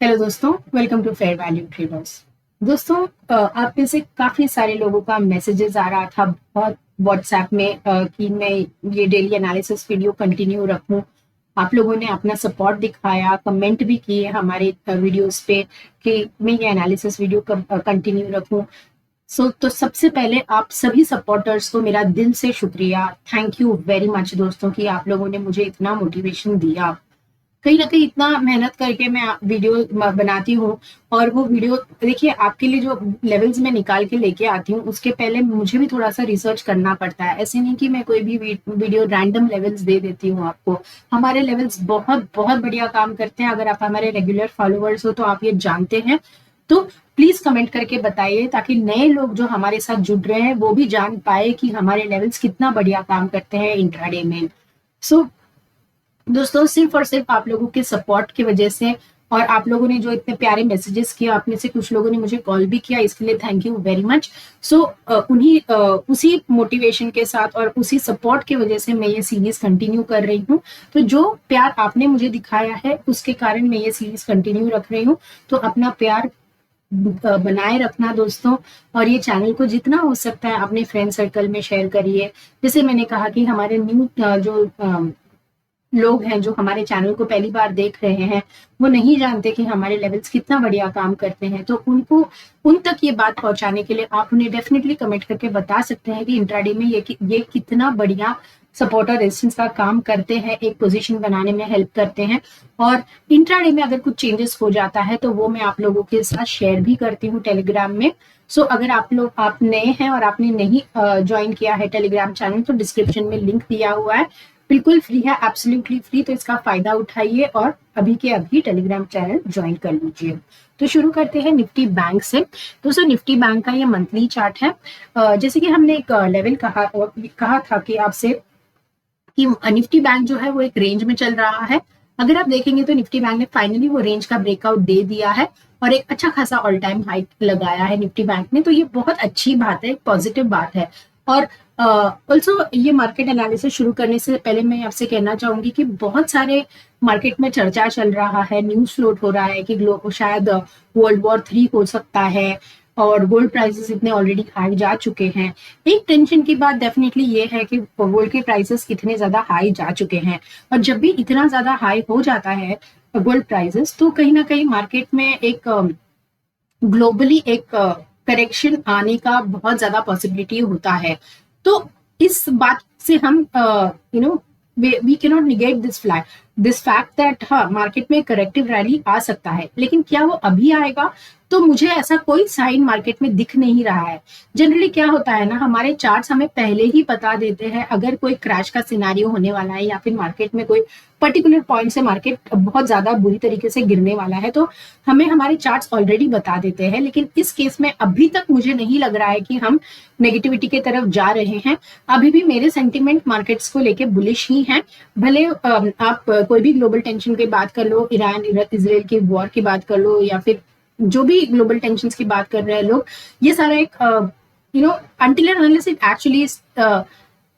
Hello दोस्तों, welcome to fair value traders. दोस्तों, आप में से काफी सारे लोगों का मैसेजेस आ रहा था बहुत व्हाट्सएप में कि मैं ये डेली एनालिसिस वीडियो कंटिन्यू रखूं। आप लोगों ने अपना सपोर्ट दिखाया, कमेंट भी किए हमारे वीडियोस पे कि मैं ये एनालिसिस वीडियो कंटिन्यू रखूं। तो सबसे पहले आप सभी सपोर्टर्स को मेरा दिल से शुक्रिया, थैंक यू वेरी मच दोस्तों कि आप लोगों ने मुझे इतना मोटिवेशन दिया। कहीं ना कहीं इतना मेहनत करके मैं वीडियो बनाती हूँ और वो वीडियो देखिए आपके लिए जो लेवल्स में निकाल के लेके आती हूँ उसके पहले मुझे भी थोड़ा सा रिसर्च करना पड़ता है। ऐसे नहीं कि मैं कोई भी वीडियो रैंडम लेवल्स दे देती हूँ आपको। हमारे लेवल्स बहुत बहुत बढ़िया काम करते हैं। अगर आप हमारे रेगुलर फॉलोअर्स हो तो आप ये जानते हैं। तो प्लीज कमेंट करके बताइए ताकि नए लोग जो हमारे साथ जुड़ रहे हैं वो भी जान पाए कि हमारे लेवल्स कितना बढ़िया काम करते हैं इंट्राडे में। सो दोस्तों, सिर्फ और सिर्फ आप लोगों के सपोर्ट की वजह से और आप लोगों ने जो इतने प्यारे मैसेजेस किए, आप में से कुछ लोगों ने मुझे कॉल भी किया, इसके लिए थैंक यू वेरी मच। सो उसी मोटिवेशन के साथ और उसी सपोर्ट की वजह से मैं ये सीरीज कंटिन्यू कर रही हूँ। तो जो प्यार आपने मुझे दिखाया है उसके कारण मैं ये सीरीज कंटिन्यू रख रही हूँ। तो अपना प्यार बनाए रखना दोस्तों, और ये चैनल को जितना हो सकता है अपने फ्रेंड सर्कल में शेयर करिए। जैसे मैंने कहा कि हमारे न्यू जो लोग हैं जो हमारे चैनल को पहली बार देख रहे हैं वो नहीं जानते कि हमारे लेवल्स कितना बढ़िया काम करते हैं। तो उनको उन तक ये बात पहुंचाने के लिए आप उन्हें डेफिनेटली कमेंट करके बता सकते हैं कि इंट्राडे में ये कितना बढ़िया सपोर्ट और रेजिस्टेंस का काम करते हैं, एक पोजीशन बनाने में हेल्प करते हैं। और इंट्राडे में अगर कुछ चेंजेस हो जाता है तो वो मैं आप लोगों के साथ शेयर भी करती हूँ टेलीग्राम में। अगर आप नए हैं और आपने नहीं ज्वाइन किया है टेलीग्राम चैनल तो डिस्क्रिप्शन में लिंक दिया हुआ है, बिल्कुल फ्री है, एब्सोल्युटली फ्री। तो इसका फायदा उठाइए और अभी के अभी टेलीग्राम चैनल ज्वाइन कर लीजिए। तो शुरू करते हैं निफ्टी बैंक से। दोस्तों, निफ्टी बैंक का ये मंथली चार्ट है। जैसे कि हमने एक लेवल कहा था कि आपसे कि निफ्टी बैंक जो है वो एक रेंज में चल रहा है। अगर आप देखेंगे तो निफ्टी बैंक ने फाइनली वो रेंज का ब्रेकआउट दे दिया है और एक अच्छा खासा ऑल टाइम हाई लगाया है निफ्टी बैंक ने। तो ये बहुत अच्छी बात है, एक पॉजिटिव बात है। और ऑल्सो ये मार्केट एनालिसिस शुरू करने से पहले मैं आपसे कहना चाहूंगी कि बहुत सारे मार्केट में चर्चा चल रहा है, न्यूज फ्लोट हो रहा है कि शायद वर्ल्ड वॉर 3 हो सकता है और गोल्ड प्राइसेस इतने ऑलरेडी हाई जा चुके हैं। एक टेंशन की बात डेफिनेटली ये है कि गोल्ड के प्राइसेस कितने ज्यादा हाई जा चुके हैं, और जब भी इतना ज्यादा हाई हो जाता है गोल्ड प्राइसेस तो कहीं ना कहीं मार्केट में एक ग्लोबली एक करेक्शन आने का बहुत ज्यादा पॉसिबिलिटी होता है। तो इस बात से हम we can not negate this fact that हाँ, मार्केट में करेक्टिव रैली आ सकता है, लेकिन क्या वो अभी आएगा? तो मुझे ऐसा कोई साइन मार्केट में दिख नहीं रहा है। जनरली क्या होता है ना, हमारे चार्ट्स हमें पहले ही बता देते हैं अगर कोई क्रैश का सिनारियो होने वाला है या फिर मार्केट में कोई पर्टिकुलर पॉइंट से मार्केट बहुत ज्यादा बुरी तरीके से गिरने वाला है तो हमें हमारे चार्ट्स ऑलरेडी बता देते हैं। लेकिन इस केस में अभी तक मुझे नहीं लग रहा है कि हम नेगेटिविटी की तरफ जा रहे हैं। अभी भी मेरे सेंटिमेंट मार्केट्स को लेके बुलिश ही हैं। भले आप कोई भी ग्लोबल टेंशन की बात कर लो, ईरान इजराइल की वॉर की बात कर लो, या फिर जो भी ग्लोबल टेंशन की बात कर रहे हैं लोग, ये सारा एक until and unless it actually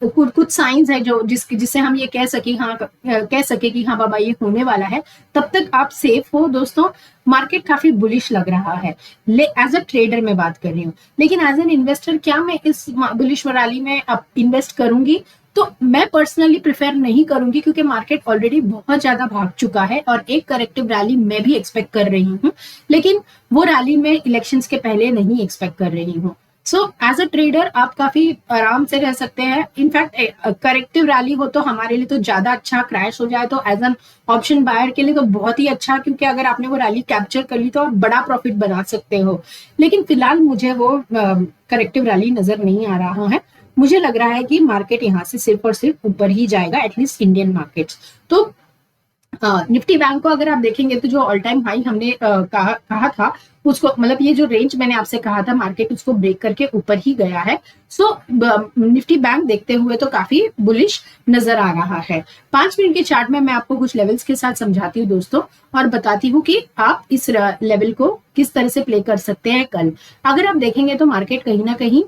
कुछ साइंस है जो जिससे हम ये कह सके कि हाँ बाबा ये होने वाला है, तब तक आप सेफ हो दोस्तों। मार्केट काफी बुलिश लग रहा है एज अ ट्रेडर मैं बात कर रही हूँ, लेकिन एज एन इन्वेस्टर क्या मैं इस बुलिश रैली में अब इन्वेस्ट करूंगी? तो मैं पर्सनली प्रेफर नहीं करूंगी क्योंकि मार्केट ऑलरेडी बहुत ज्यादा भाग चुका है और एक करेक्टिव रैली मैं भी एक्सपेक्ट कर रही हूँ, लेकिन वो रैली मैं इलेक्शंस के पहले नहीं एक्सपेक्ट कर रही हूँ। सो एज अ ट्रेडर आप काफी आराम से रह सकते हैं। इनफैक्ट करेक्टिव रैली हो तो हमारे लिए तो ज्यादा अच्छा, क्रैश हो जाए तो एज एन ऑप्शन बायर के लिए तो बहुत ही अच्छा, क्योंकि अगर आपने वो रैली कैप्चर कर ली तो आप बड़ा प्रॉफिट बना सकते हो। लेकिन फिलहाल मुझे वो करेक्टिव रैली नजर नहीं आ रहा है। मुझे लग रहा है कि मार्केट यहाँ से सिर्फ और सिर्फ ऊपर ही जाएगा, एटलीस्ट इंडियन मार्केट्स। तो निफ्टी बैंक को अगर आप देखेंगे तो जो ऑल टाइम हाई हमने कहा था उसको, मतलब ये जो रेंज मैंने आपसे कहा था, मार्केट उसको ब्रेक करके ऊपर ही गया है। निफ्टी बैंक देखते हुए तो काफी बुलिश नजर आ रहा है। 5 मिनट के चार्ट में मैं आपको कुछ लेवल्स के साथ समझाती हूँ दोस्तों, और बताती हूँ कि आप इस लेवल को किस तरह से प्ले कर सकते हैं कल। अगर आप देखेंगे तो मार्केट कहीं ना कहीं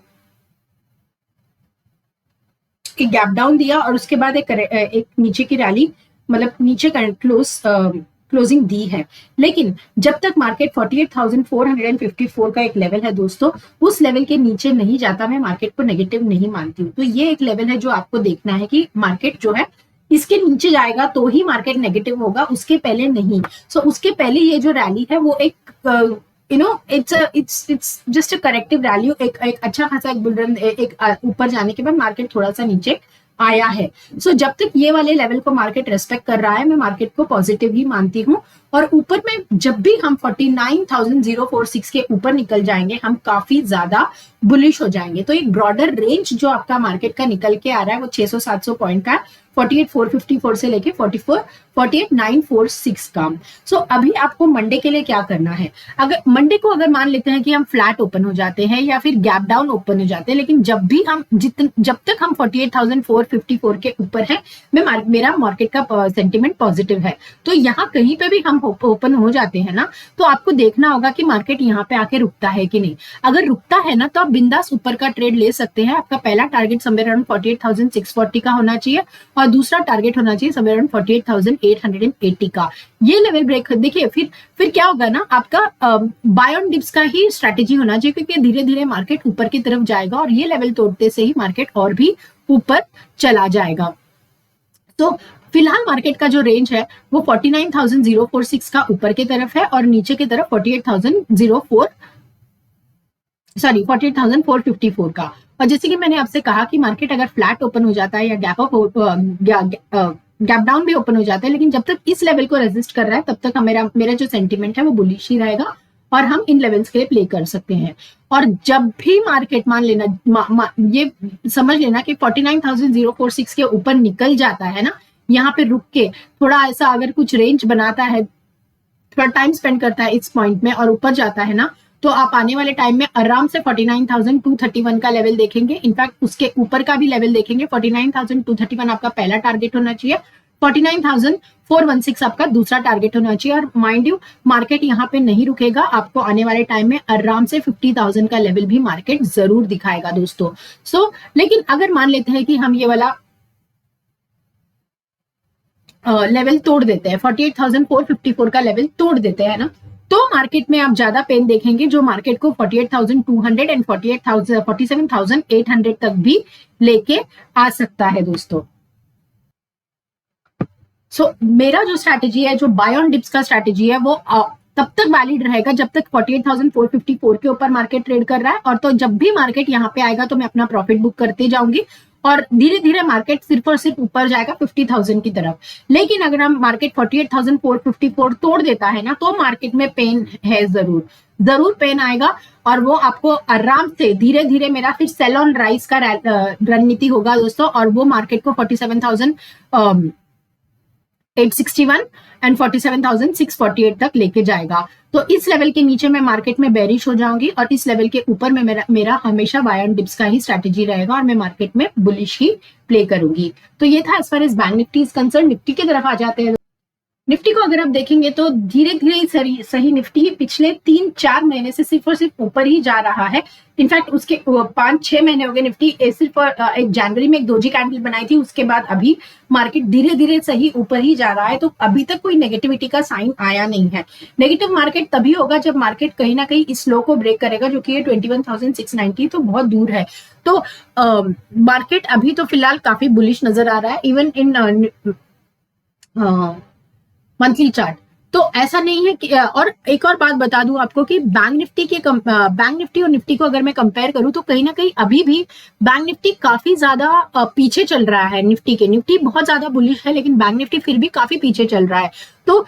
गैप डाउन दिया और उसके बाद एक नीचे की रैली, मतलब नीचे क्लोज क्लोजिंग दी है। लेकिन जब तक मार्केट 48,454 का एक लेवल है दोस्तों, उस लेवल के नीचे नहीं जाता, मैं मार्केट को नेगेटिव नहीं मानती हूँ। तो ये एक लेवल है जो आपको देखना है कि मार्केट जो है इसके नीचे जाएगा तो ही मार्केट नेगेटिव होगा, उसके पहले नहीं। सो उसके पहले ये जो रैली है वो एक it's just a corrective rally, एक अच्छा खासा एक बुल रन, एक ऊपर जाने के बाद मार्केट थोड़ा सा नीचे आया है। सो जब तक ये वाले लेवल को मार्केट रेस्पेक्ट कर रहा है, मैं मार्केट को पॉजिटिव ही मानती हूँ। और ऊपर में जब भी हम 49,046 के ऊपर निकल जाएंगे, हम काफी ज्यादा बुलिश हो जाएंगे। तो एक ब्रॉडर रेंज जो आपका मार्केट का निकल के आ रहा है वो 600-700 पॉइंट का है, 48,454 से लेके 48,946 का। सो अभी आपको मंडे के लिए क्या करना है, अगर मंडे को अगर मान लेते हैं कि हम फ्लैट ओपन हो जाते हैं या फिर गैप डाउन ओपन हो जाते हैं, लेकिन जब तक हम 48,454 के ऊपर है, मेरा मार्केट का सेंटिमेंट पॉजिटिव है। तो यहाँ कहीं पे भी हम ओपन हो जाते हैं ना, तो आपको देखना होगा कि मार्केट यहाँ पे आके रुकता है कि नहीं। अगर रुकता है ना तो आप बिंदास ऊपर का ट्रेड ले सकते हैं। आपका पहला टारगेट समवेयर अराउंड 48,640 का होना चाहिए और दूसरा टारगेट होना चाहिए समवेयर अराउंड 48,880 का। ये लेवल ब्रेक देखिए, फिर क्या होगा ना, आपका बाय ऑन डिप्स का ही स्ट्रेटेजी होना चाहिए, क्योंकि धीरे धीरे मार्केट ऊपर की तरफ जाएगा और ये लेवल तोड़ते से ही मार्केट और भी ऊपर चला जाएगा। तो फिलहाल मार्केट का जो रेंज है वो 49,046 का ऊपर की तरफ है और नीचे की तरफ 48,454 का। और जैसे कि मैंने आपसे कहा कि मार्केट अगर फ्लैट ओपन हो जाता है या गैप डाउन भी ओपन हो जाता है, लेकिन जब तक इस लेवल को रेजिस्ट कर रहा है तब तक मेरा जो सेंटिमेंट है वो बुलिश ही रहेगा और हम इन लेवल्स के लिए प्ले कर सकते हैं। और जब भी मार्केट मान लेना ये समझ लेना कि 49,046 के ऊपर निकल जाता है ना, यहाँ पे रुक के थोड़ा ऐसा अगर कुछ रेंज बनाता है, थोड़ा टाइम स्पेंड करता है इस पॉइंट में और ऊपर जाता है ना, तो आप आने वाले टाइम में आराम से 49,231 का लेवल देखेंगे। इनफैक्ट उसके ऊपर का भी लेवल देखेंगे। 49,231 आपका पहला टारगेट होना चाहिए, 49,416 आपका दूसरा टारगेट होना चाहिए। और माइंड यू, मार्केट यहाँ पे नहीं रुकेगा, आपको आने वाले टाइम में आराम से 50,000 का लेवल भी मार्केट जरूर दिखाएगा दोस्तों। लेकिन अगर मान लेते हैं कि हम ये वाला लेवल तोड़ देते हैं, 48,454 का लेवल तोड़ देते हैं ना, तो मार्केट में आप ज्यादा पेन देखेंगे, जो मार्केट को 48,200 एंड 47,800 तक भी लेके आ सकता है दोस्तों। मेरा जो स्ट्रैटेजी है, जो बाय ऑन डिप्स का स्ट्रैटेजी है, वो तब तक वैलिड रहेगा जब तक 48,454 के ऊपर मार्केट ट्रेड कर रहा है। और तो जब भी मार्केट यहाँ पे आएगा तो मैं अपना प्रॉफिट बुक करते जाऊंगी और धीरे धीरे मार्केट सिर्फ और सिर्फ ऊपर जाएगा 50,000 की तरफ। लेकिन अगर हम मार्केट 48,454 तोड़ देता है ना, तो मार्केट में पेन है, जरूर पेन आएगा। और वो आपको आराम से धीरे धीरे, मेरा फिर सेल ऑन राइज का रणनीति होगा दोस्तों, और वो मार्केट को 47,861 एंड 47,648 तक लेके जाएगा। तो इस लेवल के नीचे मैं मार्केट में बेरिश हो जाऊंगी और इस लेवल के ऊपर में मेरा हमेशा बाय ऑन डिप्स का ही स्ट्रैटेजी रहेगा और मैं मार्केट में बुलिश ही प्ले करूंगी। तो ये था as far as bank Nifty is concerned. Nifty की तरफ आ जाते हैं। निफ्टी को अगर आप देखेंगे तो धीरे धीरे सही निफ्टी ही पिछले 3-4 महीने से सिर्फ और सिर्फ ऊपर ही जा रहा है। इनफैक्ट उसके 5-6 महीने हो गए, निफ्टी सिर्फ एक जनवरी में एक दोजी कैंडल बनाई थी, उसके बाद अभी मार्केट धीरे धीरे सही ऊपर ही जा रहा है। तो अभी तक कोई नेगेटिविटी का साइन आया नहीं है। नेगेटिव मार्केट तभी होगा जब मार्केट कहीं ना कहीं इस लो को ब्रेक करेगा, जो कि ये 21,690 तो बहुत दूर है। तो मार्केट अभी तो फिलहाल काफी बुलिश नजर आ रहा है, इवन इन मंथली चार्ट। तो ऐसा नहीं है कि, और एक और बात बता दूं आपको कि बैंक निफ्टी और निफ्टी को अगर मैं कंपेयर करूं तो कहीं ना कहीं अभी भी बैंक निफ्टी काफी ज्यादा पीछे चल रहा है निफ्टी के। निफ्टी बहुत ज्यादा बुलिश है लेकिन बैंक निफ्टी फिर भी काफी पीछे चल रहा है। तो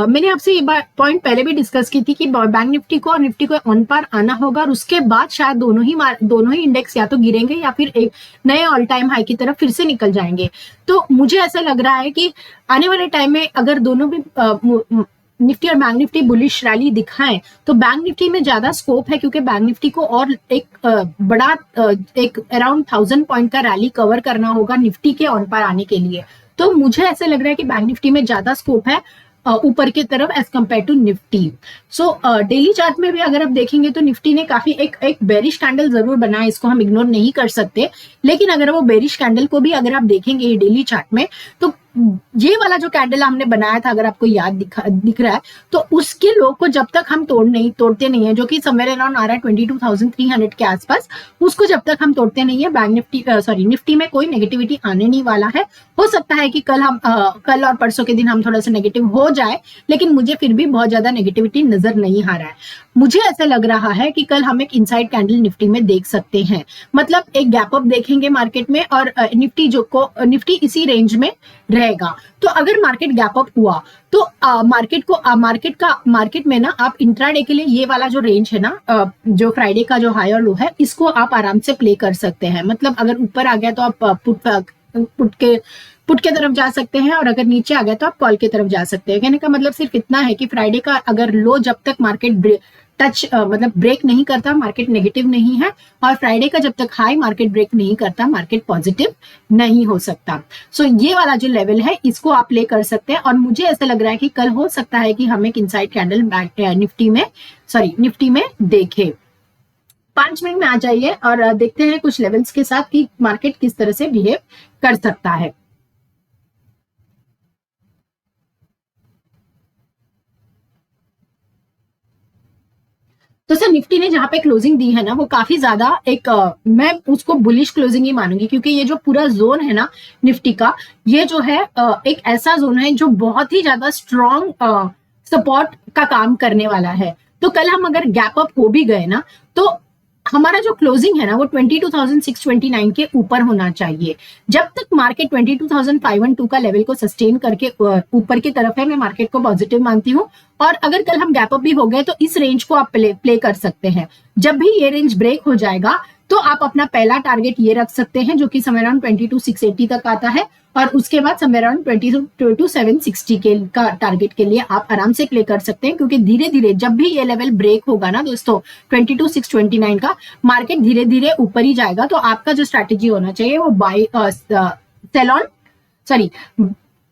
मैंने आपसे ये पॉइंट पहले भी डिस्कस की थी कि बैंक निफ्टी को और निफ्टी को ऑन पार आना होगा और उसके बाद शायद दोनों ही इंडेक्स या तो गिरेंगे या फिर एक नए ऑल टाइम हाई की तरफ फिर से निकल जाएंगे। तो मुझे ऐसा लग रहा है कि आने वाले टाइम में अगर दोनों भी निफ्टी और बैंक निफ्टी बुलिश रैली दिखाएं तो बैंक निफ्टी में ज्यादा स्कोप है, क्योंकि बैंक निफ्टी को और एक बड़ा एक अराउंड 1000 पॉइंट का रैली कवर करना होगा निफ्टी के ऑन पार आने के लिए। तो मुझे ऐसा लग रहा है कि बैंक निफ्टी में ज्यादा स्कोप है ऊपर की तरफ as compared to Nifty. Daily chart में भी अगर आप देखेंगे तो निफ्टी ने काफी एक बेरिश कैंडल जरूर बनाया, इसको हम इग्नोर नहीं कर सकते। लेकिन अगर वो बेरिश कैंडल को भी अगर आप देखेंगे डेली चार्ट में तो ये वाला जो कैंडल हमने बनाया था, अगर आपको याद दिख रहा है, तो उसके लो को जब तक हम तोड़ते नहीं है, जो कि समवेयर अराउंड आ रहा है 22,300 के आसपास, उसको जब तक हम तोड़ते नहीं है, बैंक निफ्टी निफ्टी में कोई नेगेटिविटी आने नहीं वाला है। हो सकता है कि कल और परसों के दिन हम थोड़ा सा नेगेटिव हो जाए, लेकिन मुझे फिर भी बहुत ज्यादा नेगेटिविटी नजर नहीं आ रहा है। मुझे ऐसा लग रहा है कि कल हम एक इनसाइड कैंडल निफ्टी में देख सकते हैं, मतलब एक गैप अप देखेंगे मार्केट में, और निफ्टी इसी रेंज में रहेगा। तो अगर मार्केट गैप अप हुआ तो मार्केट में ना आप इंट्राडे के लिए ये वाला जो रेंज है ना, जो फ्राइडे का जो हाई और लो है, इसको आप आराम से प्ले कर सकते हैं। मतलब अगर ऊपर आ गया तो आप पुट के तरफ जा सकते हैं, और अगर नीचे आ गया तो आप कॉल की तरफ जा सकते हैं। कहने का मतलब सिर्फ इतना है कि फ्राइडे का अगर लो जब तक मार्केट मतलब ब्रेक नहीं करता, मार्केट नेगेटिव नहीं है, और फ्राइडे का जब तक हाई मार्केट ब्रेक नहीं करता, मार्केट पॉजिटिव नहीं हो सकता। सो ये वाला जो लेवल है इसको आप प्ले कर सकते हैं, और मुझे ऐसा लग रहा है कि कल हो सकता है कि हम एक इनसाइड कैंडल निफ्टी में देखें। 5 मिनट में आ जाइए और देखते हैं कुछ लेवल्स के साथ कि मार्केट किस तरह से बिहेव कर सकता है। तो सर निफ्टी ने जहां पे क्लोजिंग दी है ना, वो काफी ज्यादा मैं उसको बुलिश क्लोजिंग ही मानूंगी, क्योंकि ये जो पूरा जोन है ना निफ्टी का, ये जो है एक ऐसा जोन है जो बहुत ही ज्यादा स्ट्रॉन्ग सपोर्ट का काम करने वाला है। तो कल हम अगर गैप अप हो भी गए ना, तो हमारा जो क्लोजिंग है ना वो 22,629 के ऊपर होना चाहिए। जब तक मार्केट 22,512 का लेवल को सस्टेन करके ऊपर की तरफ है, मैं मार्केट को पॉजिटिव मानती हूँ। और अगर कल हम गैप अप भी हो गए तो इस रेंज को आप प्ले कर सकते हैं। जब भी ये रेंज ब्रेक हो जाएगा तो आप अपना पहला टारगेट ये रख सकते हैं, जो कि समवेयर अराउंड 22,680 तक आता है, और उसके बाद समवेयर अराउंड 22,760 के का टारगेट के लिए आप आराम से प्ले कर सकते हैं। क्योंकि धीरे धीरे जब भी ये लेवल ब्रेक होगा ना दोस्तों 22,629 का, मार्केट धीरे धीरे ऊपर ही जाएगा। तो आपका जो स्ट्रैटेजी होना चाहिए वो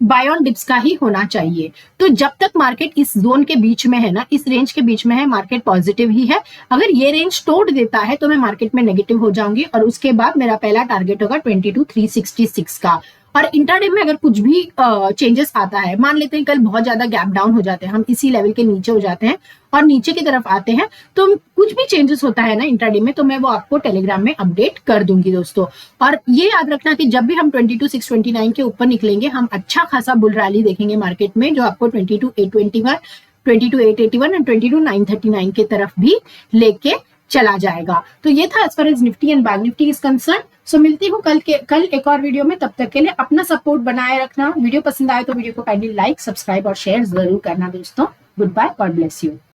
बाय ऑन डिप्स का ही होना चाहिए। तो जब तक मार्केट इस जोन के बीच में है ना, इस रेंज के बीच में है, मार्केट पॉजिटिव ही है। अगर ये रेंज तोड़ देता है तो मैं मार्केट में नेगेटिव हो जाऊंगी, और उसके बाद मेरा पहला टारगेट होगा 22,366 का। और इंट्राडे में अगर कुछ भी चेंजेस आता है, मान लेते हैं कल बहुत ज्यादा गैप डाउन हो जाते हैं, हम इसी लेवल के नीचे हो जाते हैं और नीचे की तरफ आते हैं, तो कुछ भी चेंजेस होता है ना इंट्राडे में, तो मैं वो आपको टेलीग्राम में अपडेट कर दूंगी दोस्तों। और ये याद रखना कि जब भी हम 22,629 के ऊपर निकलेंगे, हम अच्छा खासा बुल रैली देखेंगे मार्केट में, जो आपको 22,821, 22,881 एंड 22,939 की तरफ भी लेके चला जाएगा। तो ये था as far as Nifty and Bank Nifty is concern. So मिलती हूँ कल एक और वीडियो में। तब तक के लिए अपना सपोर्ट बनाए रखना। वीडियो पसंद आए तो वीडियो को काइंडली लाइक, सब्सक्राइब और शेयर जरूर करना दोस्तों। Good bye, God bless you.